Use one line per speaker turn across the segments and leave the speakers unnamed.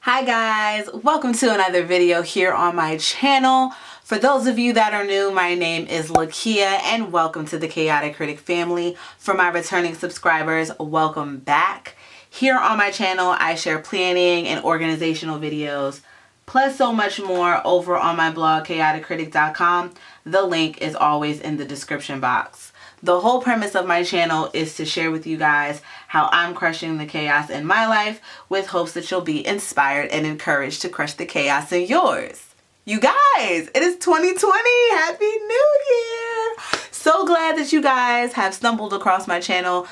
Hi guys, welcome to another video here on my channel. For those of you that are new, my name is Lakia and welcome to the Chaotic Critic family. For my returning subscribers, welcome back. Here on my channel, I share planning and organizational videos, plus so much more over on my blog, chaoticcritic.com. The link is always in the description box. The whole premise of my channel is to share with you guys how I'm crushing the chaos in my life with hopes that you'll be inspired and encouraged to crush the chaos in yours. You guys, it is 2020. Happy New Year. So glad that you guys have stumbled across my channel.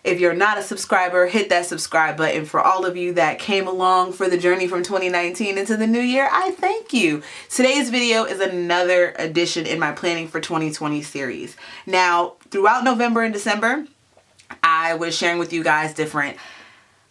If you're not a subscriber, hit that subscribe button. For all of you that came along for the journey from 2019 into the new year, I thank you. Today's video is another addition in my Planning for 2020 series. Now, throughout November and December, I was sharing with you guys different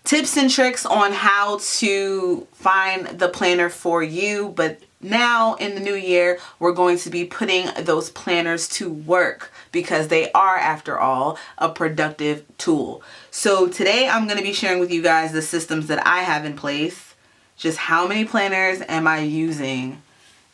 tips and tricks on how to find the planner for you, but now in the new year, we're going to be putting those planners to work because they are, after all, a productive tool. So today I'm going to be sharing with you guys the systems that I have in place. Just how many planners am I using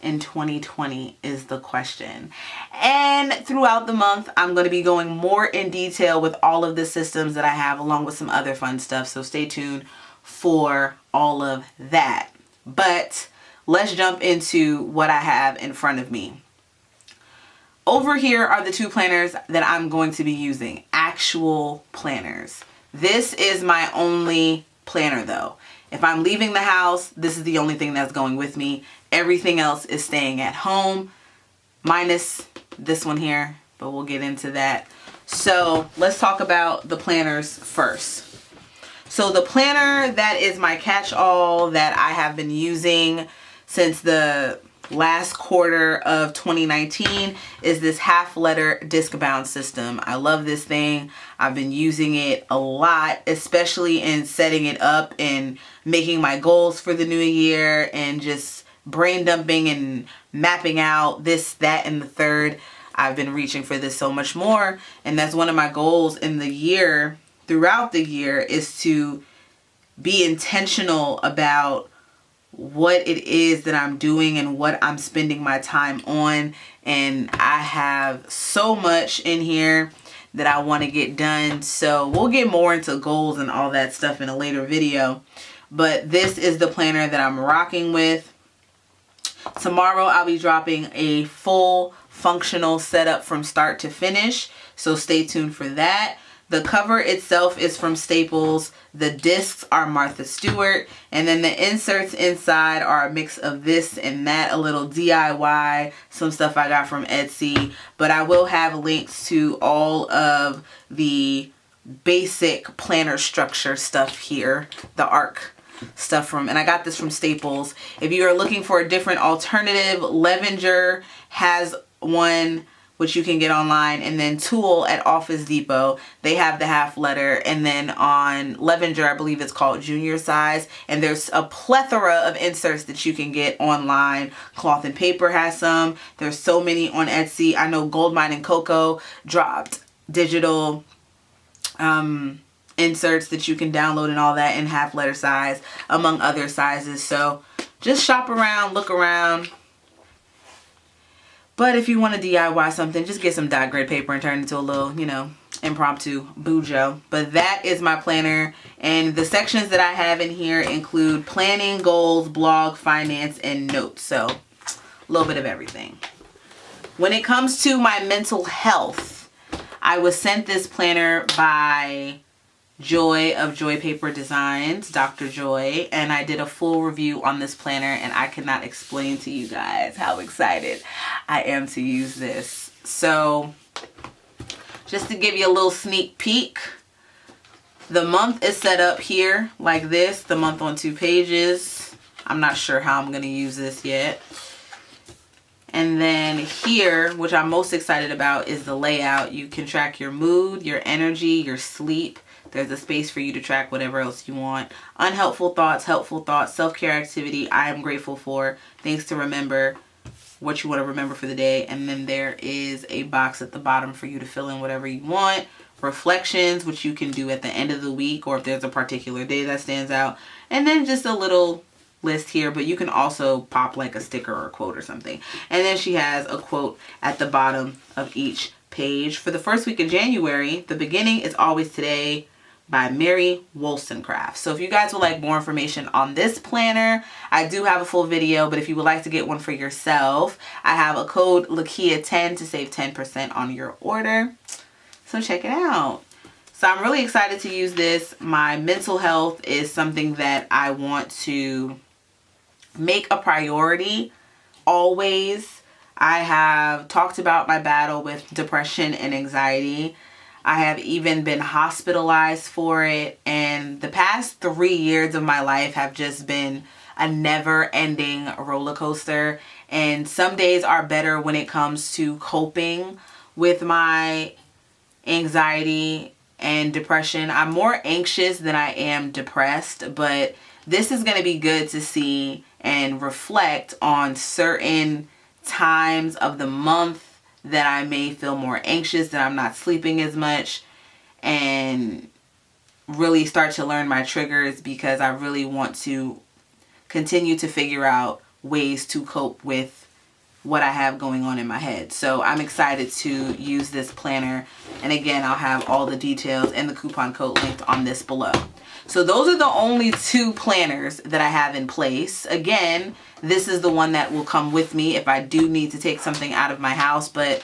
in 2020 is the question. And throughout the month, I'm going to be going more in detail with all of the systems that I have, along with some other fun stuff. So stay tuned for all of that. But let's jump into what I have in front of me. Over here are the two planners that I'm going to be using, actual planners. This is my only planner though. If I'm leaving the house, this is the only thing that's going with me. Everything else is staying at home, minus this one here, but we'll get into that. So let's talk about the planners first. So the planner that is my catch-all that I have been using since the last quarter of 2019 is this half-letter Discbound system. I love this thing. I've been using it a lot, especially in setting it up and making my goals for the new year and just brain dumping and mapping out this, that, and the third. I've been reaching for this so much more, and that's one of my goals in the year, throughout the year, is to be intentional about what it is that I'm doing and what I'm spending my time on. And I have so much in here that I want to get done, so we'll get more into goals and all that stuff in a later video. But this is the planner that I'm rocking with. Tomorrow I'll be dropping a full functional setup from start to finish, so stay tuned for that. The cover itself is from Staples. The discs are Martha Stewart. And then the inserts inside are a mix of this and that, a little DIY, some stuff I got from Etsy. But I will have links to all of the basic planner structure stuff here. The ARC stuff from, and I got this from Staples. If you are looking for a different alternative, Levenger has one which you can get online, and then Tool at Office Depot, they have the half letter, and then on Levenger I believe it's called junior size, and there's a plethora of inserts that you can get online. Cloth and Paper has some. There's so many on Etsy. I know Goldmine and Coco dropped digital inserts that you can download and all that in half letter size, among other sizes. So just shop around, look around. But if you want to DIY something, just get some dot grid paper and turn it into a little, impromptu bujo. But that is my planner. And the sections that I have in here include planning, goals, blog, finance, and notes. So a little bit of everything. When it comes to my mental health, I was sent this planner by Joy of Joy Paper Designs, Dr. Joy, and I did a full review on this planner, and I cannot explain to you guys how excited I am to use this. So just to give you a little sneak peek, the month is set up here like this, the month on 2 pages. I'm not sure how I'm going to use this yet. And then here, which I'm most excited about, is the layout. You can track your mood, your energy, your sleep. There's a space for you to track whatever else you want. Unhelpful thoughts, helpful thoughts, self-care activity, I am grateful for, things to remember, what you want to remember for the day. And then there is a box at the bottom for you to fill in whatever you want. Reflections, which you can do at the end of the week or if there's a particular day that stands out. And then just a little list here, but you can also pop like a sticker or a quote or something. And then she has a quote at the bottom of each page. For the first week of January, the beginning is always today by Mary Wollstonecraft. So if you guys would like more information on this planner, I do have a full video, but if you would like to get one for yourself, I have a code Lakia10 to save 10% on your order. So check it out. So I'm really excited to use this. My mental health is something that I want to make a priority always. I have talked about my battle with depression and anxiety. I have even been hospitalized for it, and the past 3 years of my life have just been a never-ending roller coaster, and some days are better when it comes to coping with my anxiety and depression. I'm more anxious than I am depressed, but this is going to be good to see and reflect on certain times of the month that I may feel more anxious, that I'm not sleeping as much, and really start to learn my triggers, because I really want to continue to figure out ways to cope with what I have going on in my head. So I'm excited to use this planner, and again, I'll have all the details and the coupon code linked on this below. So those are the only 2 planners that I have in place. Again, this is the one that will come with me if I do need to take something out of my house. But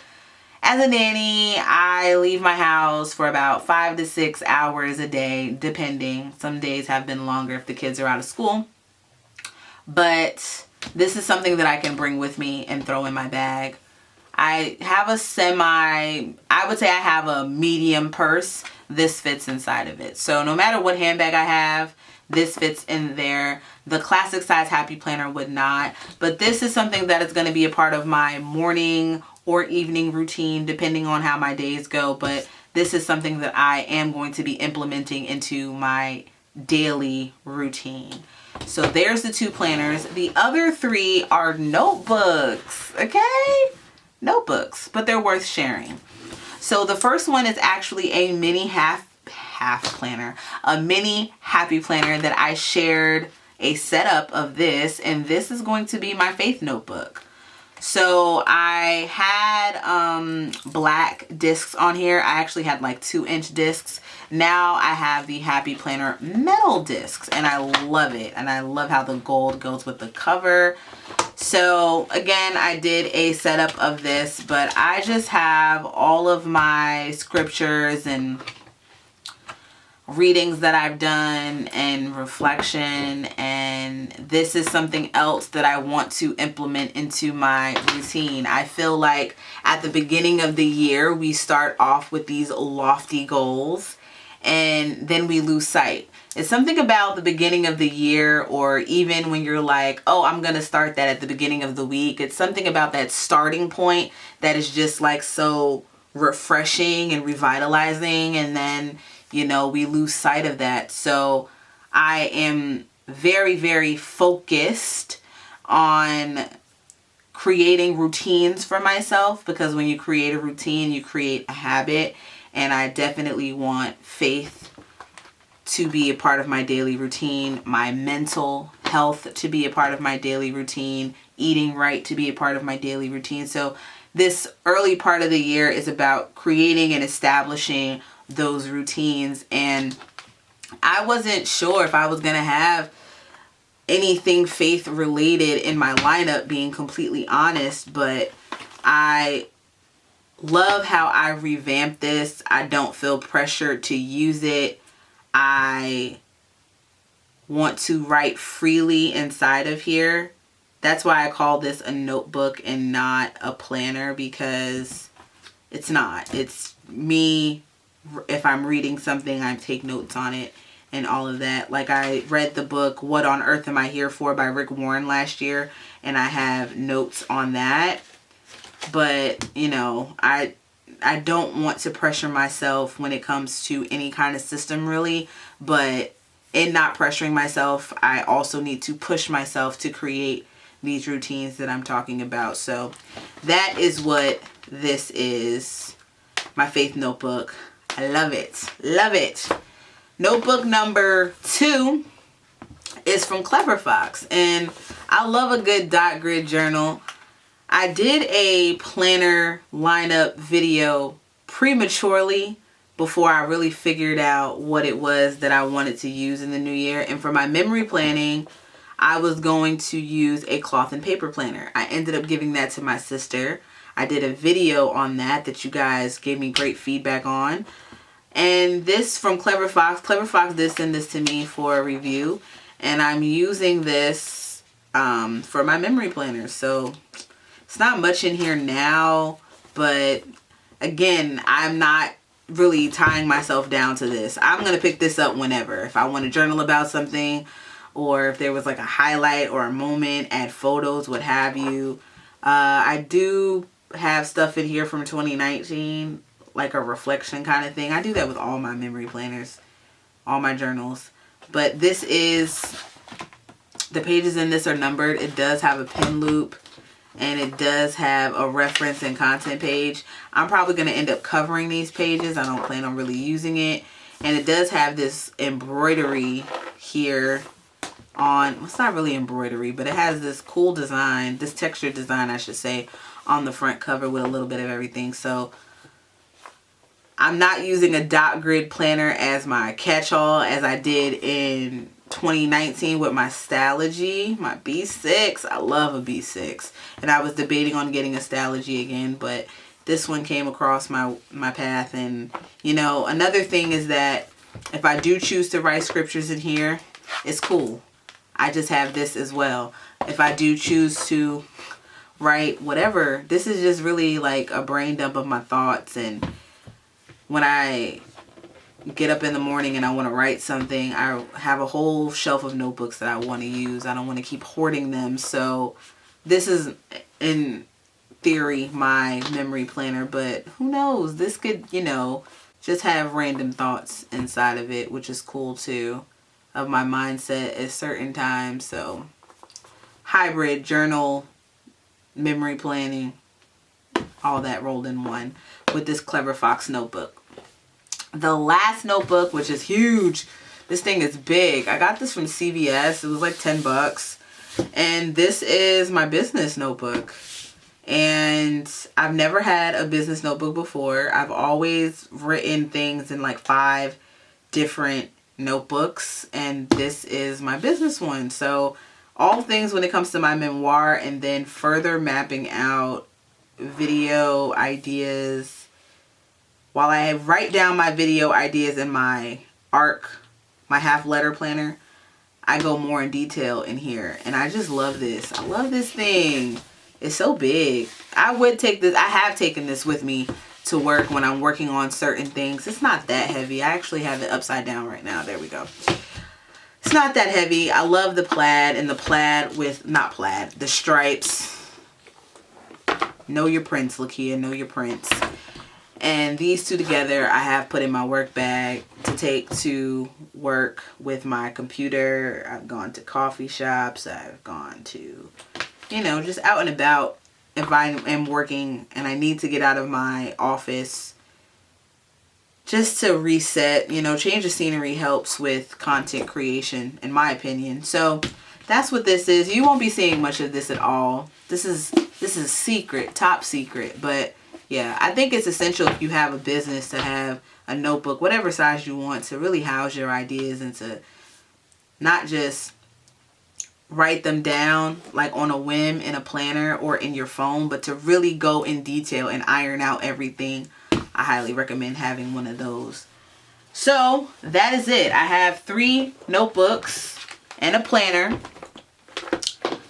as a nanny, I leave my house for about 5 to 6 hours a day, depending. Some days have been longer if the kids are out of school. But this is something that I can bring with me and throw in my bag. I have I would say I have a medium purse. This fits inside of it. So no matter what handbag I have, this fits in there. The classic size Happy Planner would not. But this is something that is going to be a part of my morning or evening routine, depending on how my days go. But this is something that I am going to be implementing into my daily routine. So there's the 2 planners. The other 3 are notebooks, okay? Notebooks, but they're worth sharing. So the first one is actually a mini half planner, a mini Happy Planner that I shared a setup of this, and this is going to be my faith notebook. So I had black discs on here. I actually had like 2-inch discs. Now I have the Happy Planner metal discs, and I love it. And I love how the gold goes with the cover. So again, I did a setup of this, but I just have all of my scriptures and readings that I've done and reflection, and this is something else that I want to implement into my routine. I feel like at the beginning of the year we start off with these lofty goals and then we lose sight. It's something about the beginning of the year, or even when you're like, oh, I'm gonna start that at the beginning of the week. It's something about that starting point that is just like so refreshing and revitalizing, and then you know, we lose sight of that. So I am very, very focused on creating routines for myself, because when you create a routine, you create a habit. And I definitely want faith to be a part of my daily routine, my mental health to be a part of my daily routine, eating right to be a part of my daily routine. So this early part of the year is about creating and establishing those routines, and I wasn't sure if I was gonna have anything faith related in my lineup, being completely honest, but I love how I revamped this. I don't feel pressured to use it. I want to write freely inside of here. That's why I call this a notebook and not a planner, because it's not. It's me. If I'm reading something, I take notes on it and all of that. Like, I read the book What on Earth Am I Here For by Rick Warren last year, and I have notes on that. But you know, I don't want to pressure myself when it comes to any kind of system, really. But in not pressuring myself, I also need to push myself to create these routines that I'm talking about. So that is what this is, my faith notebook. I love it. Love it. Notebook number 2 is from Clever Fox, and I love a good dot grid journal. I did a planner lineup video prematurely before I really figured out what it was that I wanted to use in the new year. And for my memory planning, I was going to use a cloth and paper planner. I ended up giving that to my sister. I did a video on that you guys gave me great feedback on. And this from Clever Fox. Clever Fox did send this to me for a review. And I'm using this for my memory planner. So it's not much in here now. But again, I'm not really tying myself down to this. I'm going to pick this up whenever. If I want to journal about something, or if there was like a highlight or a moment, add photos, what have you. I do have stuff in here from 2019, like a reflection kind of thing. I do that with all my memory planners, all my journals. But this is, the pages in this are numbered. It does have a pen loop, and it does have a reference and content page. I'm probably going to end up covering these pages. I don't plan on really using it. And it does have this embroidery here on, it's not really embroidery, but it has this cool design, this textured design I should say, on the front cover with a little bit of everything. So I'm not using a dot grid planner as my catch-all as I did in 2019 with my Stalogy, my B6. I love a B6. And I was debating on getting a Stalogy again, but this one came across my path. And, you know, another thing is that if I do choose to write scriptures in here, it's cool. I just have this as well. If I do choose to write whatever, this is just really like a brain dump of my thoughts. And when I get up in the morning and I want to write something, I have a whole shelf of notebooks that I want to use. I don't want to keep hoarding them. So this is, in theory, my memory planner, but who knows? This could, you know, just have random thoughts inside of it, which is cool too, of my mindset at certain times. So hybrid journal, memory planning, all that rolled in one with this Clever Fox notebook. The last notebook, which is huge, this thing is big. I got this from CVS. It was like 10 bucks. And this is my business notebook. And I've never had a business notebook before. I've always written things in like 5 different notebooks. And this is my business one. So all things when it comes to my memoir, and then further mapping out video ideas. While I write down my video ideas in my ARC, my half letter planner, I go more in detail in here. And I just love this. I love this thing. It's so big. I would take this. I have taken this with me to work when I'm working on certain things. It's not that heavy. I actually have it upside down right now. There we go. It's not that heavy. I love the plaid, and the plaid with, not plaid, the stripes. Know your prints, Lakia. Know your prints. And these two together I have put in my work bag to take to work with my computer. I've gone to coffee shops. I've gone to, you know, just out and about. If I am working and I need to get out of my office just to reset, you know, change of scenery helps with content creation, in my opinion. So that's what this is. You won't be seeing much of this at all. This is secret, top secret, but yeah, I think it's essential if you have a business to have a notebook, whatever size you want, to really house your ideas and to not just write them down like on a whim in a planner or in your phone, but to really go in detail and iron out everything. I highly recommend having one of those. So that is it. I have 3 notebooks and a planner.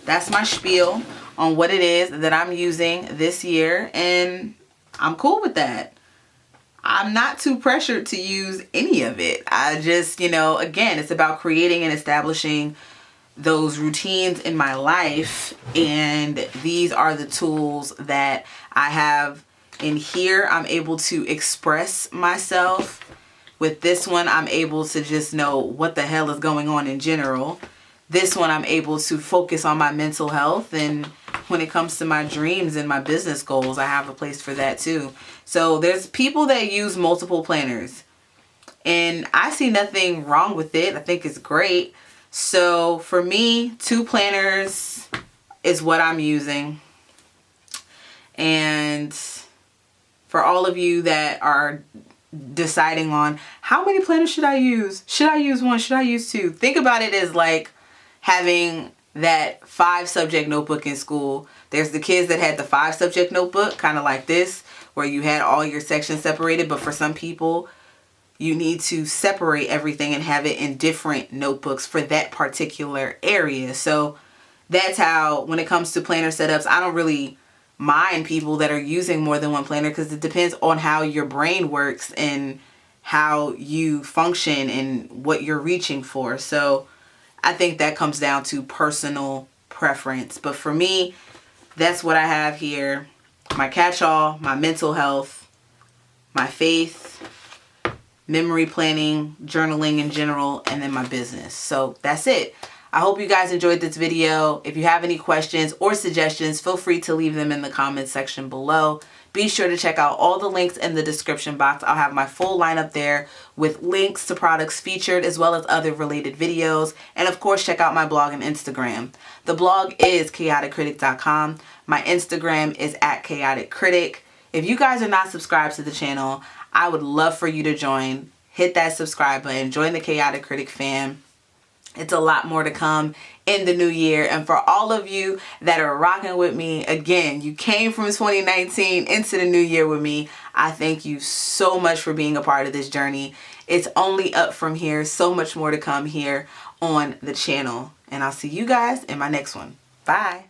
That's my spiel on what it is that I'm using this year, and I'm cool with that. I'm not too pressured to use any of it. I just, you know, again, it's about creating and establishing those routines in my life. And these are the tools that I have in here. I'm able to express myself. With this one, I'm able to just know what the hell is going on in general. This one, I'm able to focus on my mental health, and when it comes to my dreams and my business goals, I have a place for that too. So there's people that use multiple planners, and I see nothing wrong with it. I think it's great, So for me, 2 planners is what I'm using. And for all of you that are deciding on how many planners should I use? Should I use 1? Should I use 2? Think about it as like having that 5 subject notebook in school. There's the kids that had the 5 subject notebook, kind of like this, where you had all your sections separated. But for some people, you need to separate everything and have it in different notebooks for that particular area. So that's how, when it comes to planner setups, I don't really mind people that are using more than 1 planner, because it depends on how your brain works and how you function and what you're reaching for. So I think that comes down to personal preference. But for me, that's what I have here. My catch-all, my mental health, my faith, memory planning, journaling in general, and then my business. So that's it. I hope you guys enjoyed this video. If you have any questions or suggestions, feel free to leave them in the comments section below. Be sure to check out all the links in the description box. I'll have my full lineup there with links to products featured as well as other related videos. And of course, check out my blog and Instagram. The blog is chaoticcritic.com. My Instagram is @chaoticcritic. If you guys are not subscribed to the channel, I would love for you to join. Hit that subscribe button. Join the Chaotic Critic fam. It's a lot more to come in the new year. And for all of you that are rocking with me, again, you came from 2019 into the new year with me. I thank you so much for being a part of this journey. It's only up from here. So much more to come here on the channel. And I'll see you guys in my next one. Bye.